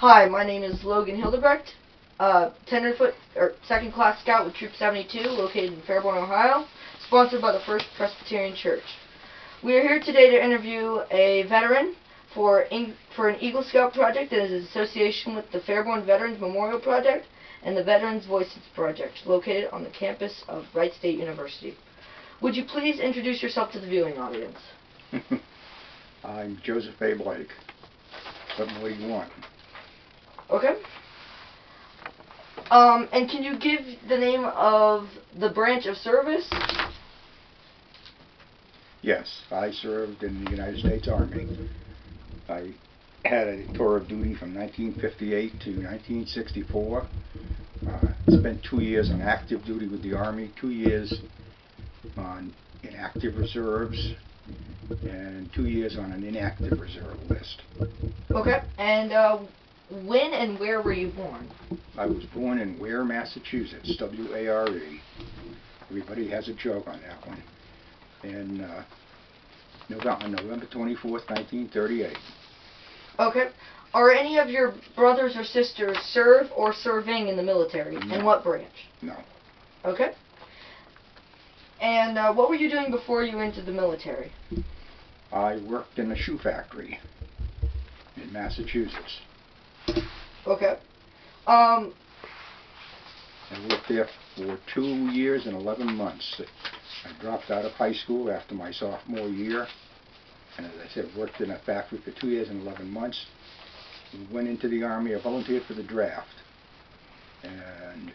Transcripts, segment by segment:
Hi, my name is Logan Hildebrecht, tenderfoot or second class scout with Troop 72, located in Fairborn, Ohio, sponsored by the First Presbyterian Church. We are here today to interview a veteran for an Eagle Scout project that is in association with the Fairborn Veterans Memorial Project and the Veterans Voices Project, located on the campus of Wright State University. Would you please introduce yourself to the viewing audience? I'm Joseph A. Blake. What more do you want? Okay. And can you give the name of the branch of service? Yes, I served in the United States Army. I had a tour of duty from 1958 to 1964. Spent 2 years on active duty with the Army, 2 years on inactive reserves, and 2 years on an inactive reserve list. Okay. And when and where were you born? I was born in Ware, Massachusetts, W-A-R-E. Everybody has a joke on that one. And on November 24th, 1938. Okay. Are any of your brothers or sisters serve or serving in the military? No. And what branch? No. Okay. And what were you doing before you entered the military? I worked in a shoe factory in Massachusetts. Okay. I worked there for 2 years and 11 months. I dropped out of high school after my sophomore year, and as I said, worked in a factory for 2 years and 11 months. Went into the Army. I volunteered for the draft, and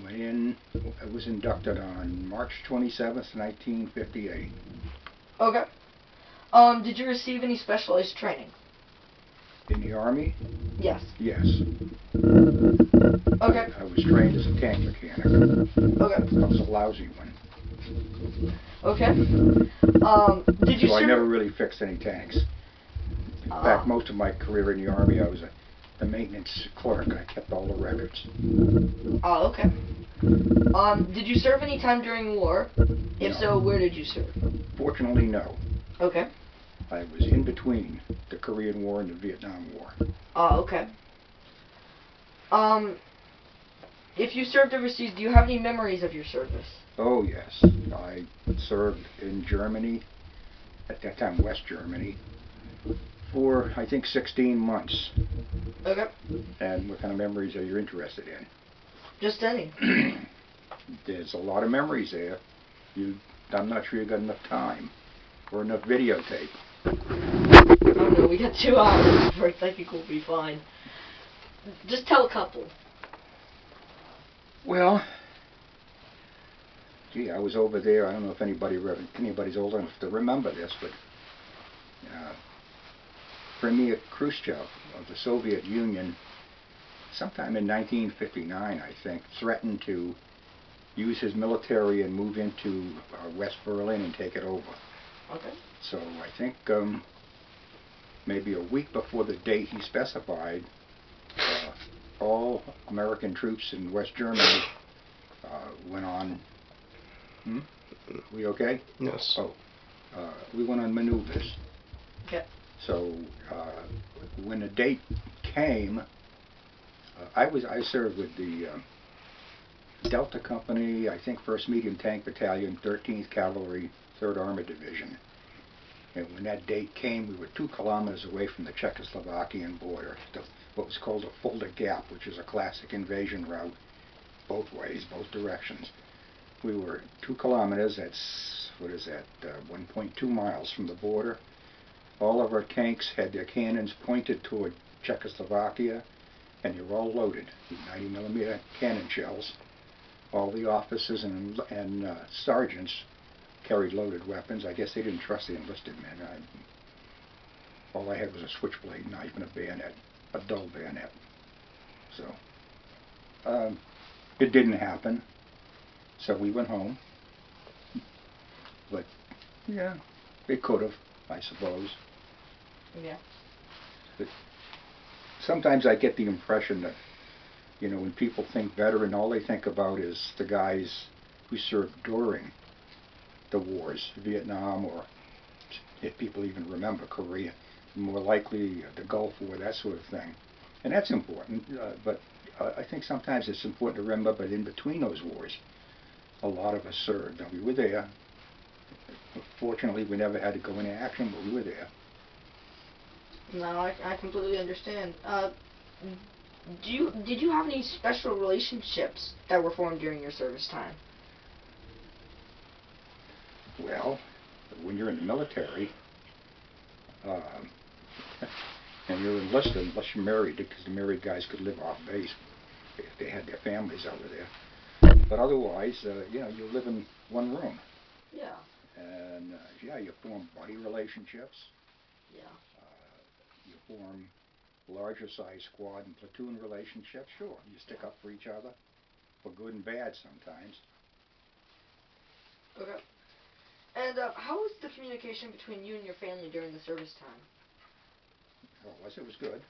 went in. I was inducted on March 27th, 1958. Okay. Did you receive any specialized training? In the Army? Yes. Yes. Okay. I was trained as a tank mechanic. Okay. I was a lousy one. Okay. Did you So I serve? never really fixed any tanks. In fact, most of my career in the Army, I was a maintenance clerk. I kept all the records. Oh, okay. Did you serve any time during war? If No. so, where did you serve? Fortunately, no. Okay. I was in between the Korean War and the Vietnam War. Oh, okay. If you served overseas, do you have any memories of your service? Oh, yes. I served in Germany, at that time West Germany, for, I think, 16 months. Okay. And what kind of memories are you interested in? Just any. There's a lot of memories there. I'm not sure you got enough time or enough videotape. Oh no, we got 2 hours. I think we'll be fine. Just tell a couple. Well, gee, I was over there. I don't know if anybody's old enough to remember this, but Premier Khrushchev of the Soviet Union, sometime in 1959, I think, threatened to use his military and move into West Berlin and take it over. Okay. So I think maybe a week before the date he specified, all American troops in West Germany went on. We okay? Yes. Oh, we went on maneuvers. Okay. So when the date came, I served with the Delta Company, I think 1st Medium Tank Battalion, 13th Cavalry, 3rd Armored Division. And when that date came, we were 2 kilometers away from the Czechoslovakian border, what was called a Fulda Gap, which is a classic invasion route, both ways, both directions. We were 2 kilometers, that's, 1.2 miles from the border. All of our tanks had their cannons pointed toward Czechoslovakia, and they were all loaded with 90mm cannon shells. All the officers and sergeants carried loaded weapons. I guess they didn't trust the enlisted men. All I had was a switchblade knife and a bayonet, a dull bayonet. So it didn't happen. So we went home. But yeah, it could have, I suppose. Yeah. But sometimes I get the impression that, when people think veteran, all they think about is the guys who served during the wars, Vietnam, or if people even remember Korea, more likely the Gulf War, that sort of thing. And that's important, but I think sometimes it's important to remember, but in between those wars, a lot of us served, and we were there. Fortunately, we never had to go into action, but we were there. No, I completely understand. Did you have any special relationships that were formed during your service time? Well, when you're in the military, uh, and you're enlisted, unless you're married, because the married guys could live off base if they had their families over there. But otherwise, you live in one room. Yeah. And yeah, you form buddy relationships. Yeah. You form larger size squad and platoon relationships. Sure, you stick up for each other, for good and bad sometimes. Okay. And how was the communication between you and your family during the service time? Oh, it was good.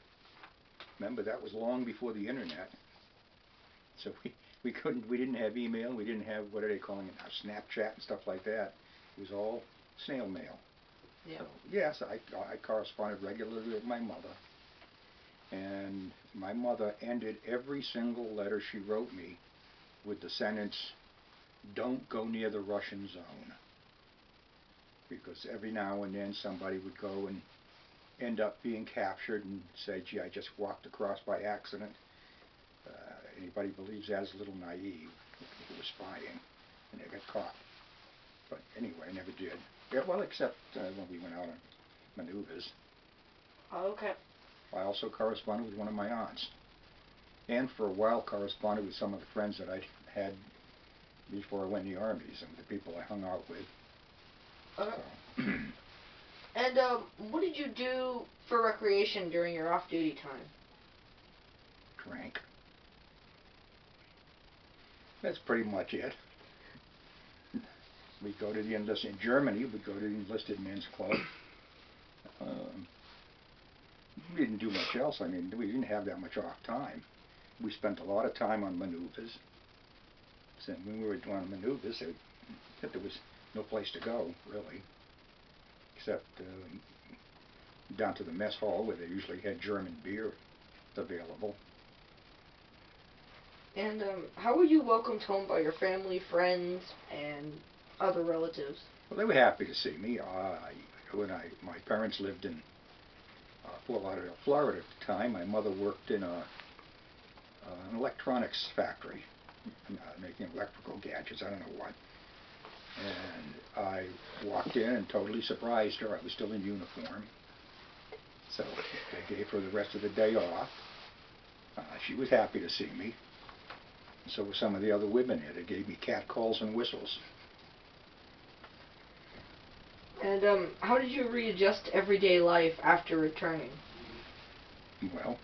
Remember, that was long before the internet. So we didn't have email, we didn't have, what are they calling it now, Snapchat and stuff like that. It was all snail mail. Yeah. So, yes, I corresponded regularly with my mother. And my mother ended every single letter she wrote me with the sentence, "Don't go near the Russian zone." Because every now and then somebody would go and end up being captured and say, "Gee, I just walked across by accident." Anybody believes that is a little naive. It was spying, and they got caught. But anyway, I never did. Yeah, well, except when we went out on maneuvers. Oh, okay. I also corresponded with one of my aunts. And for a while corresponded with some of the friends that I had before I went in the Army, some of the people I hung out with. Okay. So. And what did you do for recreation during your off-duty time? Drank. That's pretty much it. We'd go to the enlisted, in Germany, we'd go to the enlisted men's club. We didn't do much else. I mean, we didn't have that much off time. We spent a lot of time on maneuvers. So when we were doing maneuvers, there was no place to go, really, except down to the mess hall where they usually had German beer available. And how were you welcomed home by your family, friends, and other relatives? Well, they were happy to see me. My parents lived in Fort Lauderdale, Florida at the time. My mother worked in an electronics factory, making electrical gadgets, I don't know what. And I walked in and totally surprised her. I was still in uniform. So they gave her the rest of the day off. She was happy to see me. So were some of the other women here. They gave me catcalls and whistles. And how did you readjust to everyday life after returning? Well,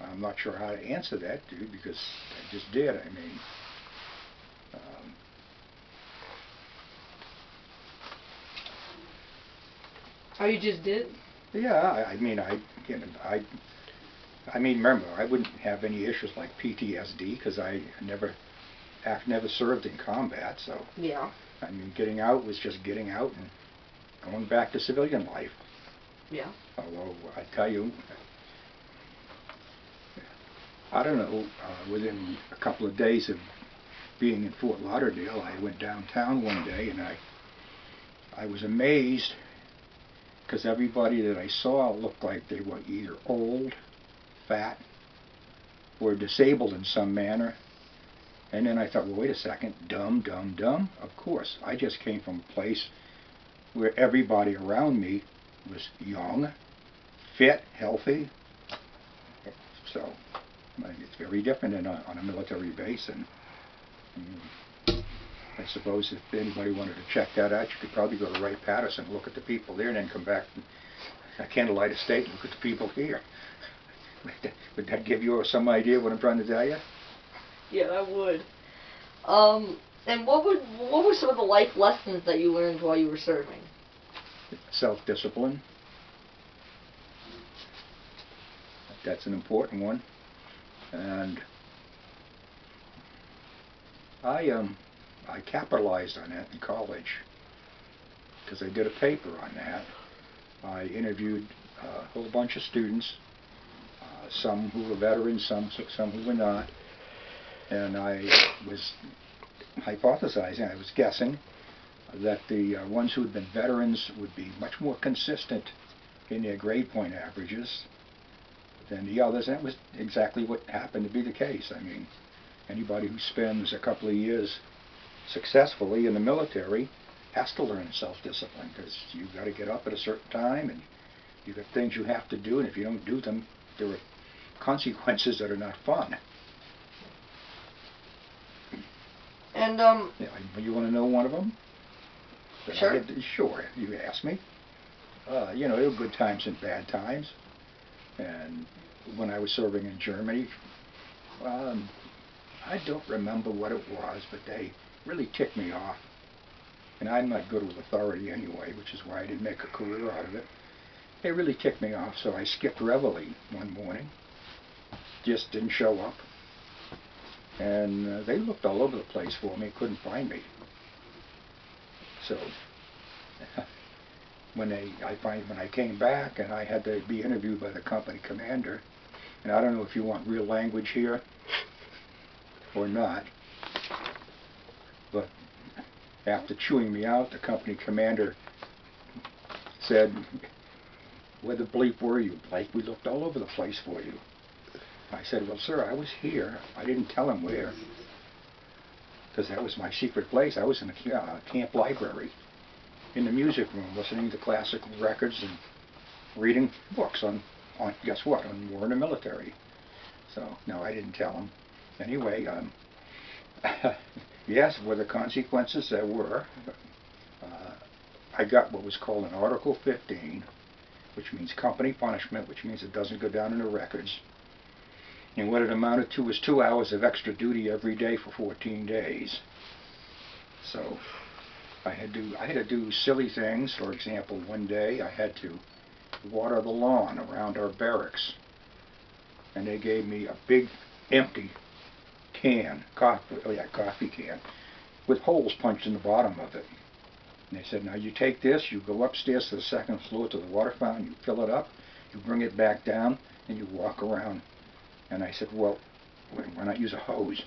I'm not sure how to answer that, dude, because I just did. I mean, Oh, you just did? yeah. I mean, remember, I wouldn't have any issues like PTSD because I never served in combat. So yeah. I mean, getting out was just getting out and going back to civilian life. Yeah. Although I tell you, I don't know, within a couple of days of being in Fort Lauderdale, I went downtown one day and I was amazed because everybody that I saw looked like they were either old, fat, or disabled in some manner. And then I thought, well, wait a second, dumb. Of course, I just came from a place where everybody around me was young, fit, healthy. So it's very different on a military base. And I suppose if anybody wanted to check that out, you could probably go to Wright-Patterson and look at the people there and then come back and Candlelight Estate and look at the people here. Would that give you some idea what I'm trying to tell you? Yeah, that would. And what were some of the life lessons that you learned while you were serving? Self-discipline. That's an important one. And I capitalized on that in college because I did a paper on that. I interviewed a whole bunch of students some who were veterans, some who were not. And I was hypothesizing, I was guessing, that the ones who had been veterans would be much more consistent in their grade point averages than the others, and that was exactly what happened to be the case. I mean, anybody who spends a couple of years successfully in the military has to learn self-discipline, because you've got to get up at a certain time, and you've got things you have to do, and if you don't do them, there are consequences that are not fun. And, Yeah, you want to know one of them? Sure. Sure, you asked me. You know, there were good times and bad times. And when I was serving in Germany, I don't remember what it was, but they really ticked me off. And I'm not good with authority anyway, which is why I didn't make a career out of it. They really ticked me off, so I skipped Reveille one morning. Just didn't show up. And they looked all over the place for me, couldn't find me. So when I came back and I had to be interviewed by the company commander, and I don't know if you want real language here or not, but after chewing me out, the company commander said, "Where the bleep were you, Blake? We looked all over the place for you." I said, "Well, sir, I was here." I didn't tell him where, because that was my secret place. I was in a camp library, in the music room, listening to classical records and reading books on guess what, on war in the military. So, no, I didn't tell him. Anyway, yes, were the consequences there were. I got what was called an Article 15, which means company punishment, which means it doesn't go down in the records. And what it amounted to was 2 hours of extra duty every day for 14 days. So I had to do silly things. For example, one day I had to water the lawn around our barracks, and they gave me a big empty can, coffee can, with holes punched in the bottom of it. And they said, "Now you take this, you go upstairs to the second floor to the water fountain, you fill it up, you bring it back down, and you walk around." And I said, "Well, why not use a hose?"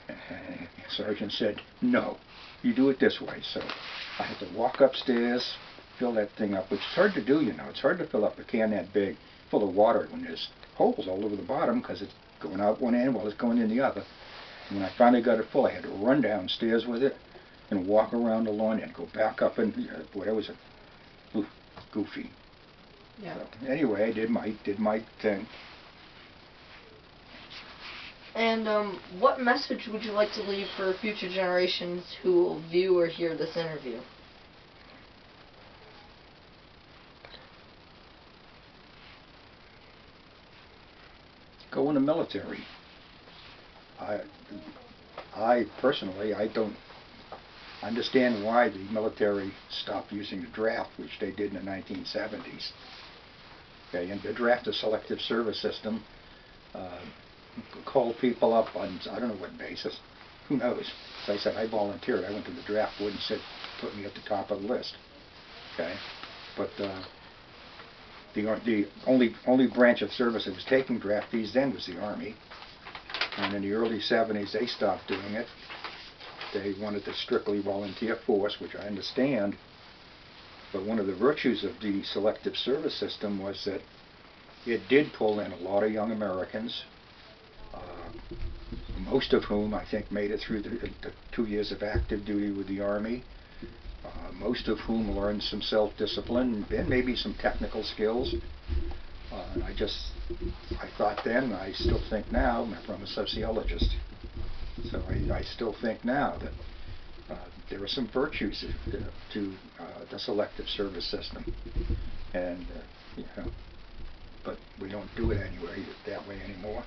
And the sergeant said, "No, you do it this way." So I had to walk upstairs, fill that thing up, which is hard to do, you know. It's hard to fill up a can that big full of water when there's holes all over the bottom, because it's going out one end while it's going in the other. And when I finally got it full, I had to run downstairs with it and walk around the lawn and go back up, and boy, that was goofy. Yeah. So, anyway, I did my thing. And what message would you like to leave for future generations who will view or hear this interview? Go in the military. I personally, I don't understand why the military stopped using the draft, which they did in the 1970s. Okay, and the draft, a selective service system, called people up on, I don't know what basis, who knows. As I said, I volunteered. I went to the draft board and said, put me at the top of the list. Okay, but the only branch of service that was taking draftees then was the Army. And in the early 70s, they stopped doing it. They wanted the strictly volunteer force, which I understand. But one of the virtues of the selective service system was that it did pull in a lot of young Americans, most of whom I think made it through the 2 years of active duty with the Army, most of whom learned some self-discipline and maybe some technical skills. I thought then, and I still think now, I'm a sociologist, so I still think now that there are some virtues to the selective service system, and you know, but we don't do it anyway that way anymore.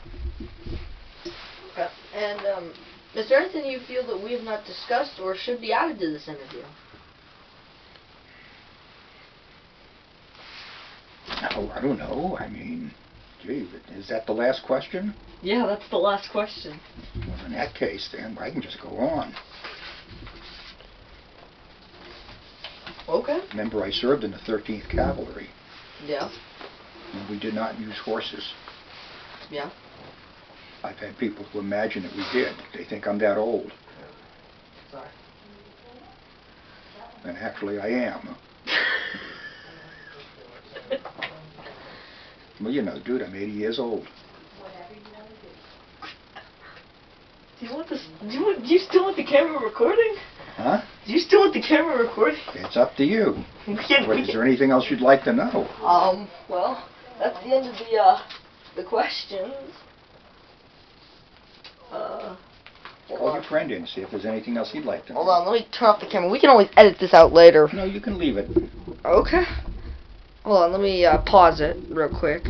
Okay. And is there anything you feel that we have not discussed or should be added to this interview? Oh, I don't know. I mean, gee, is that the last question? Yeah, that's the last question. Well, in that case, then I can just go on. Okay. Remember, I served in the 13th Cavalry. Yeah. And we did not use horses. Yeah. I've had people who imagine that we did. They think I'm that old. Sorry. And actually I am. Well, you know, dude, I'm 80 years old. Do you want this? Do you still want the camera recording? Huh? Do you still want the camera recording? It's up to you. Is there anything else you'd like to know? Well, that's the end of the questions. Call your friend in and see if there's anything else you'd like to know. Hold on, let me turn off the camera. We can always edit this out later. No, you can leave it. Okay. Hold on, let me pause it real quick.